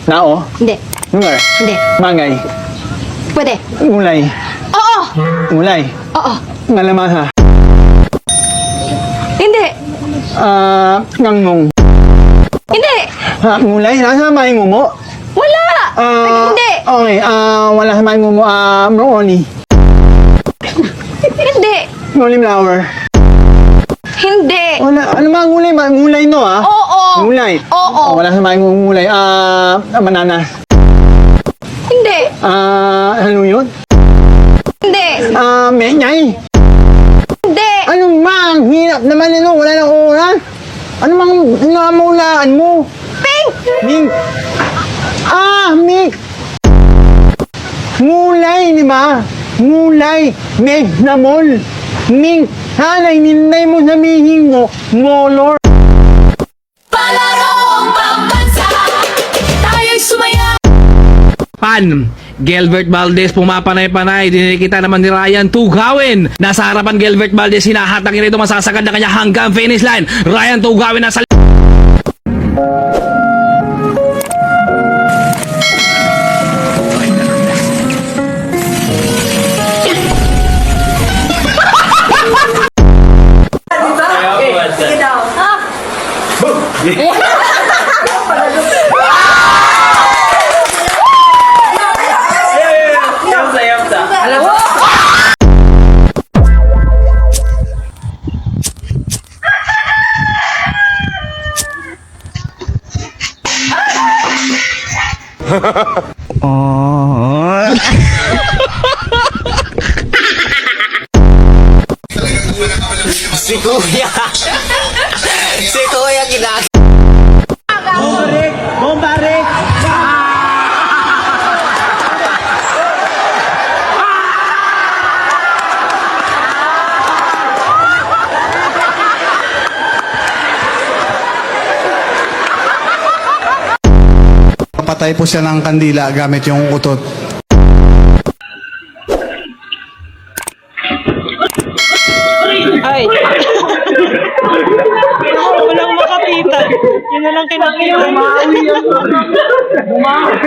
Nao? Hindi. Lugar? Hindi. Mangay? Pwede. Ulay? Oo. Ulay? Oo. Ngalamasa? Hindi. Ngangong? Hindi. Ulay? Nasa may ngumo? Wala. Hindi. Okay, wala sa may ngumo. Broccoli? Hindi. Broccoli flower? Hindi. Wala, ano mga gulay ba? Gulay no, Oo. Gulay? Oo. Wala sa mga gulay. Bananas? Hindi. Ano yun? Hindi. Menyay? Hindi. Anong mang? Hirap naman yun, wala nang oras. Ano mang namulaan mo? Pink. Ming. Ming. Ngulay, di ba? Ngulay. Meg na mol. Ming. Hanay, ninay mo sabihin mo. Molor. Palarong pambansa, tayo'y sumaya. Pan, Gilbert Valdez pumapanay-panay. Dinikita naman ni Ryan Tugawin. Nasa harapan Gilbert Valdez, hinahatang ito masasagad na kanya hanggang finish line. Ryan Tugawin nasa Si Kuya. Si Kuya kinag... Bombarek! Patay po siya ng kandila gamit yung utot. Ay! Walang makakita. Yun na lang kinakita. Bumawi.